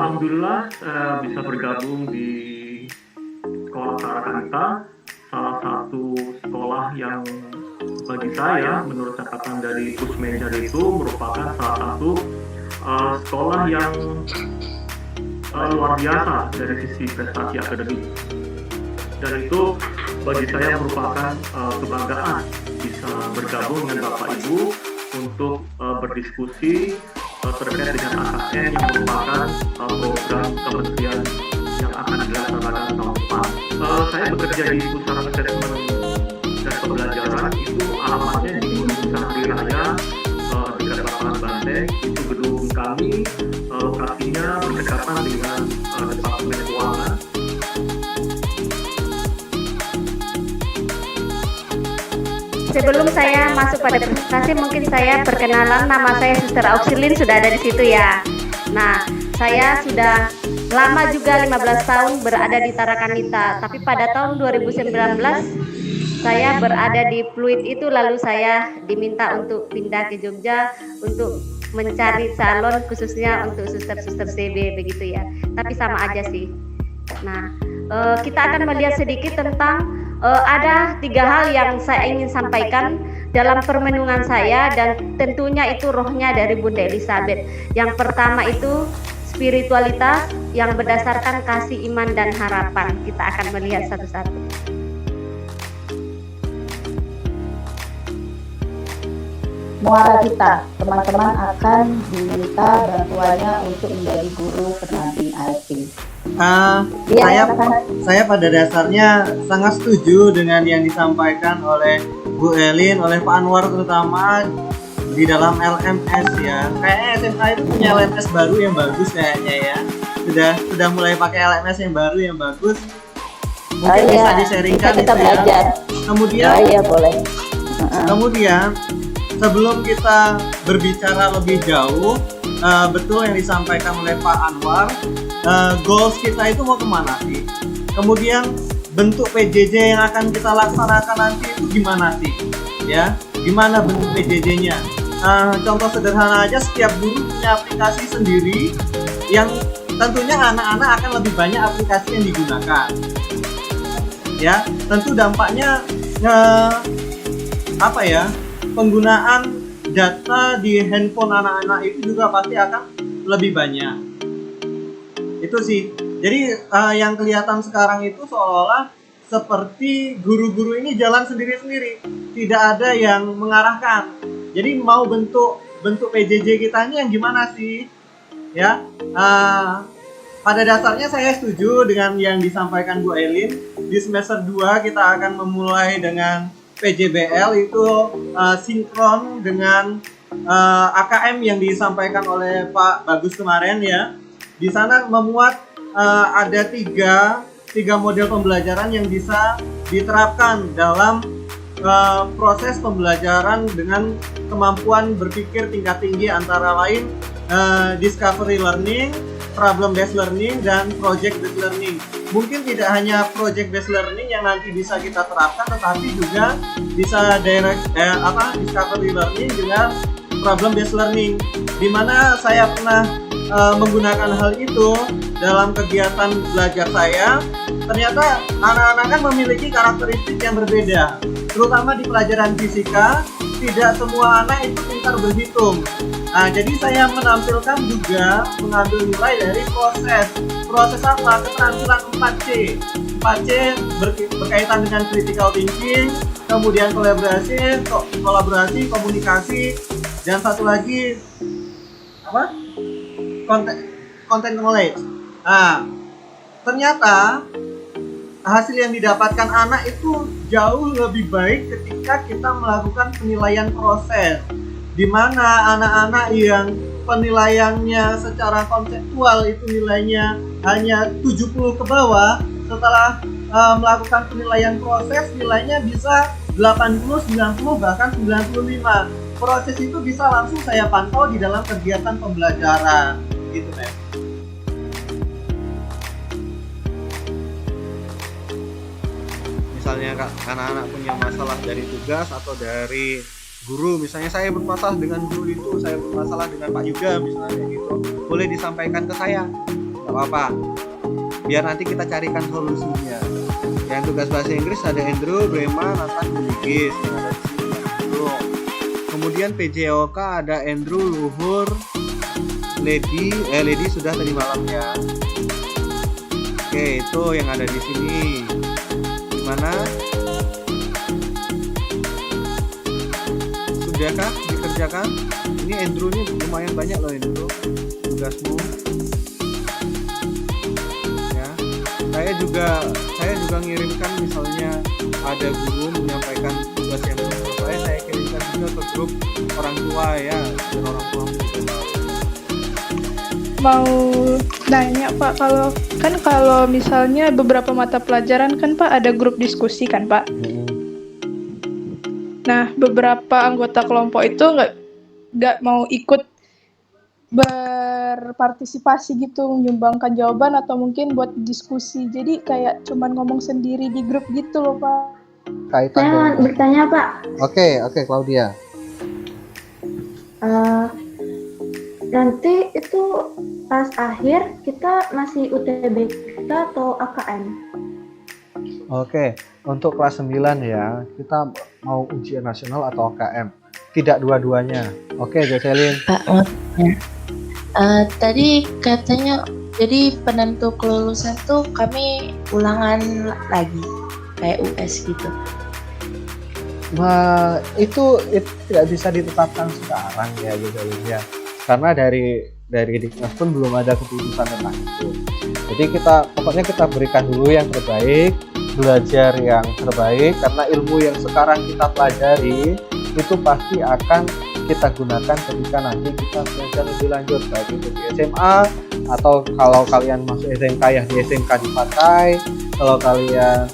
Alhamdulillah bisa bergabung di Sekolah Tarakanita, salah satu sekolah yang bagi saya menurut catatan dari Pusmeja itu merupakan salah satu sekolah yang luar biasa dari sisi prestasi akademik, dan itu bagi saya merupakan kebanggaan bisa bergabung dengan Bapak Ibu untuk berdiskusi terkait dengan AKN yang merupakan program kementerian yang akan dilaksanakan tahun depan. Saya bekerja di Pusat Asesmen dan Pembelajaran, itu alamatnya di Gunung Sahri Raya, dekat lapangan Banteng. Itu gedung kami, lokasinya berdekatan dengan Departemen Keuangan. Sebelum saya masuk pada presentasi, mungkin saya perkenalan, nama saya Suster Auxilin, sudah ada di situ ya. Nah, saya sudah lama juga 15 tahun berada di Tarakanita, tapi pada tahun 2019 saya berada di Pluit itu, lalu saya diminta untuk pindah ke Jogja untuk mencari salon khususnya untuk suster-suster CB begitu ya. Tapi sama aja sih. Nah, kita akan melihat sedikit tentang ada 3 hal yang saya ingin sampaikan dalam permenungan saya, dan tentunya itu rohnya dari Bunda Elizabeth. Yang pertama itu spiritualitas yang berdasarkan kasih, iman, dan harapan. Kita akan melihat satu-satu. Muara kita, teman-teman akan diminta bantuannya untuk menjadi guru pendamping ASP. Saya pada dasarnya sangat setuju dengan yang disampaikan oleh Bu Elin, oleh Pak Anwar terutama di dalam LMS ya. Kayaknya SMA itu punya LMS baru yang bagus kayaknya ya. Sudah mulai pakai LMS yang baru yang bagus. Mungkin bisa di-sharingkan kita belajar. Boleh. Kemudian sebelum kita berbicara lebih jauh, betul yang disampaikan oleh Pak Anwar, goals kita itu mau kemana sih? Kemudian bentuk PJJ yang akan kita laksanakan nanti itu gimana sih? Ya, gimana bentuk PJJ-nya? Contoh sederhana aja, setiap guru punya aplikasi sendiri yang tentunya anak-anak akan lebih banyak aplikasi yang digunakan. Ya, tentu dampaknya penggunaan data di handphone anak-anak itu juga pasti akan lebih banyak. Itu sih. Jadi yang kelihatan sekarang itu seolah-olah seperti guru-guru ini jalan sendiri-sendiri, tidak ada yang mengarahkan. Jadi mau bentuk PJJ kita ini yang gimana sih? Ya, pada dasarnya saya setuju dengan yang disampaikan Bu Elin. Di semester 2 kita akan memulai dengan PJBL itu sinkron dengan AKM yang disampaikan oleh Pak Bagus kemarin ya. Di sana memuat ada tiga model pembelajaran yang bisa diterapkan dalam proses pembelajaran dengan kemampuan berpikir tingkat tinggi, antara lain discovery learning, problem based learning, dan project based learning. Mungkin tidak hanya project based learning yang nanti bisa kita terapkan, tetapi juga bisa discovery learning dengan problem based learning, di mana saya pernah menggunakan hal itu dalam kegiatan belajar saya. Ternyata anak-anak kan memiliki karakteristik yang berbeda, terutama di pelajaran fisika. Tidak semua anak itu pintar berhitung. Nah, jadi saya menampilkan juga mengambil nilai dari proses apa? Keterampilan 4C. 4C berkaitan dengan critical thinking, kemudian kolaborasi, komunikasi, dan satu lagi content knowledge. Nah, ternyata hasil yang didapatkan anak itu jauh lebih baik ketika kita melakukan penilaian proses, di mana anak-anak yang penilaiannya secara konseptual itu nilainya hanya 70 ke bawah, setelah melakukan penilaian proses nilainya bisa 80, 90, bahkan 95. Proses itu bisa langsung saya pantau di dalam kegiatan pembelajaran gitu, Mas. Misalnya anak-anak punya masalah dari tugas atau dari guru, misalnya saya bermasalah dengan guru itu, saya bermasalah dengan Pak Yuga misalnya gitu, boleh disampaikan ke saya. nggak apa-apa. Biar nanti kita carikan solusinya. Yang tugas bahasa Inggris ada Andrew, Brema, Nathan, Buligis yang ada di sini. Andrew. Kemudian PJOK ada Andrew, Luhur, Lady sudah tadi malam ya. Oke, itu yang ada di sini. Gimana? Sudahkah dikerjakan? Ini Andrew ini lumayan banyak loh Andrew tugasmu. Ya, saya juga ngirimkan misalnya ada guru menyampaikan tugas yang menurut saya kirimkan juga ke grup orang tua ya, dan orang tua mau nanya Pak, kalau misalnya beberapa mata pelajaran kan Pak ada grup diskusi kan Pak. Nah beberapa anggota kelompok itu nggak mau ikut berpartisipasi gitu, menyumbangkan jawaban atau mungkin buat diskusi. Jadi kayak cuman ngomong sendiri di grup gitu loh Pak. Saya bertanya Pak. Oke, Claudia. Nanti itu pas akhir kita masih UTBK atau AKM? Oke, untuk kelas 9 ya, kita mau ujian nasional atau AKM? Tidak dua-duanya. Oke, Jocelyn. Pak, tadi katanya jadi penentu kelulusan tuh kami ulangan lagi kayak US gitu. Nah, itu tidak bisa ditetapkan sekarang ya, Jocelyn ya. Karena dari Diknas pun belum ada keputusan tentang itu. Jadi pokoknya kita berikan dulu yang terbaik, belajar yang terbaik, karena ilmu yang sekarang kita pelajari itu pasti akan kita gunakan ketika nanti kita belajar lebih lanjut, baik itu di SMA atau kalau kalian masuk SMK ya di SMK dipakai, kalau kalian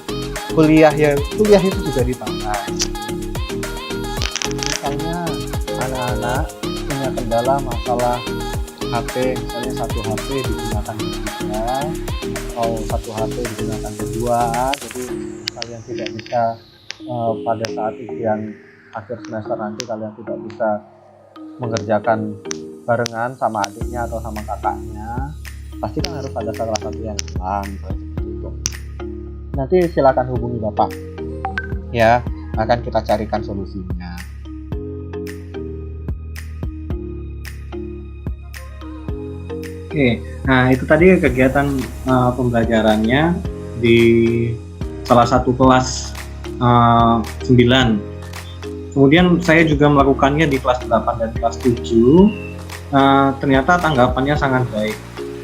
kuliah itu juga dipakai. Misalnya anak-anak punya kendala masalah HP, misalnya satu HP digunakan ketiga atau satu HP digunakan kedua, jadi kalian tidak bisa pada saat ujian akhir semester nanti kalian tidak bisa mengerjakan barengan sama adiknya atau sama kakaknya, pasti kan harus ada salah satu yang hilang seperti itu. Nanti silakan hubungi Bapak ya, akan kita carikan solusinya. Oke, nah itu tadi kegiatan pembelajarannya di salah satu kelas 9. Kemudian saya juga melakukannya di kelas 8 dan kelas 7. Ternyata tanggapannya sangat baik.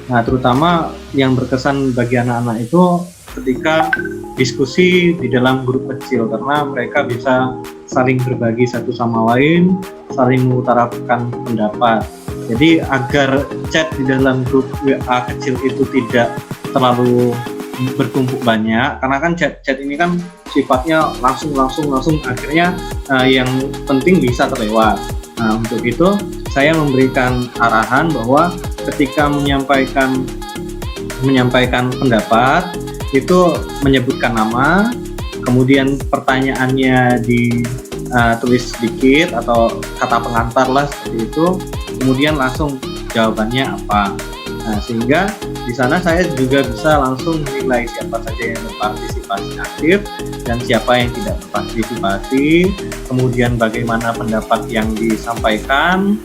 Nah, terutama yang berkesan bagi anak-anak itu ketika diskusi di dalam grup kecil, karena mereka bisa saling berbagi satu sama lain, saling mengutarakan pendapat. Jadi agar chat di dalam grup WA kecil itu tidak terlalu bertumpuk banyak, karena kan chat ini kan sifatnya langsung akhirnya yang penting bisa terlewat. Nah, untuk itu saya memberikan arahan bahwa ketika menyampaikan pendapat itu menyebutkan nama, kemudian pertanyaannya ditulis sedikit atau kata pengantar lah seperti itu, kemudian langsung jawabannya apa. Nah, sehingga di sana saya juga bisa langsung menilai siapa saja yang berpartisipasi aktif dan siapa yang tidak berpartisipasi, kemudian bagaimana pendapat yang disampaikan,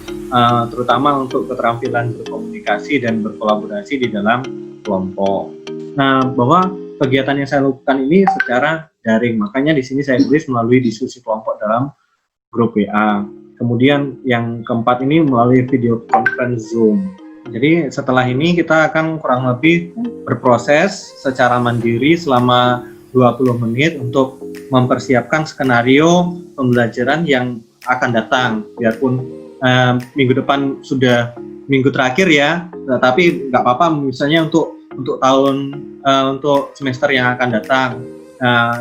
terutama untuk keterampilan berkomunikasi dan berkolaborasi di dalam kelompok. Nah, bahwa kegiatan yang saya lakukan ini secara daring, makanya di sini saya tulis melalui diskusi kelompok dalam grup WA. Kemudian yang keempat ini melalui video conference Zoom. Jadi setelah ini kita akan kurang lebih berproses secara mandiri selama 20 menit untuk mempersiapkan skenario pembelajaran yang akan datang. Biarpun minggu depan sudah minggu terakhir ya, tapi nggak apa-apa misalnya untuk semester yang akan datang.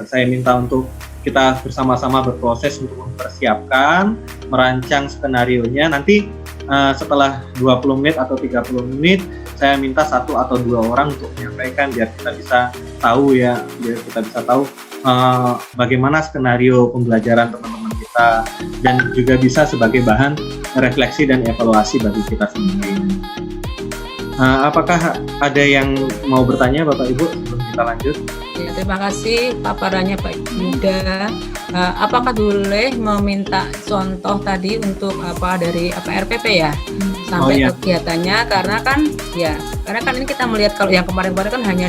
Saya minta untuk kita bersama-sama berproses untuk mempersiapkan, merancang skenarionya. Nanti setelah 20 menit atau 30 menit, saya minta 1 atau 2 orang untuk menyampaikan biar kita bisa tahu bagaimana skenario pembelajaran teman-teman kita, dan juga bisa sebagai bahan refleksi dan evaluasi bagi kita sendiri. Apakah ada yang mau bertanya Bapak Ibu sebelum kita lanjut? Ya, terima kasih paparannya Pak Yuda. Apakah boleh meminta contoh tadi untuk dari RPP ya sampai kegiatannya, karena kan ini kita melihat kalau yang kemarin-kemarin kan hanya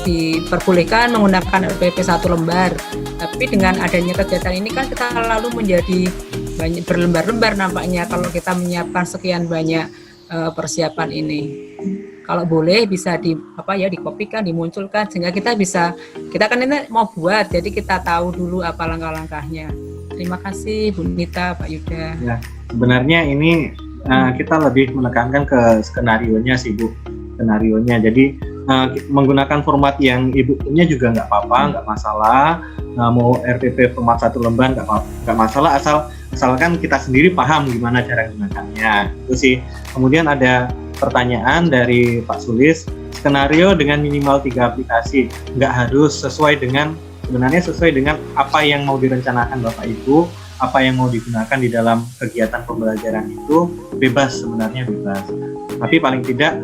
diperbolehkan menggunakan RPP 1 lembar, tapi dengan adanya kegiatan ini kan kita lalu menjadi banyak berlembar-lembar nampaknya kalau kita menyiapkan sekian banyak persiapan ini. Kalau boleh bisa dikopikan, dimunculkan sehingga kita kan ini mau buat, jadi kita tahu dulu apa langkah-langkahnya. Terima kasih Bu Nita, Pak Yuda. Ya, sebenarnya ini kita lebih menekankan ke skenarionya sih Bu, skenarionya. Jadi menggunakan format yang Ibu punya juga nggak apa-apa, nggak masalah. Mau RPP format 1 lembar nggak masalah, asalkan kita sendiri paham gimana cara gunakannya. Itu sih. Kemudian ada pertanyaan dari Pak Sulis, skenario dengan minimal 3 aplikasi, nggak harus sesuai dengan apa yang mau direncanakan Bapak Ibu, apa yang mau digunakan di dalam kegiatan pembelajaran itu bebas, sebenarnya bebas. Tapi paling tidak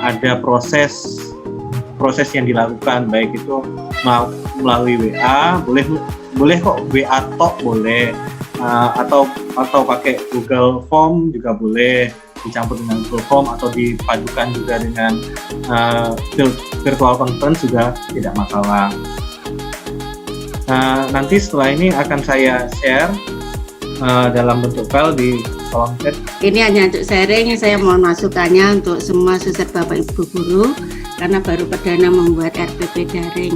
ada proses yang dilakukan, baik itu melalui WA, boleh kok WA tok boleh, atau pakai Google Form juga boleh, dicampur dengan Google Form atau dipadukan juga dengan virtual conference juga tidak masalah. Nanti setelah ini akan saya share dalam bentuk file di kolom chat. Ini hanya untuk sharing, saya mohon masukannya untuk semua suster Bapak Ibu guru karena baru perdana membuat RPP daring.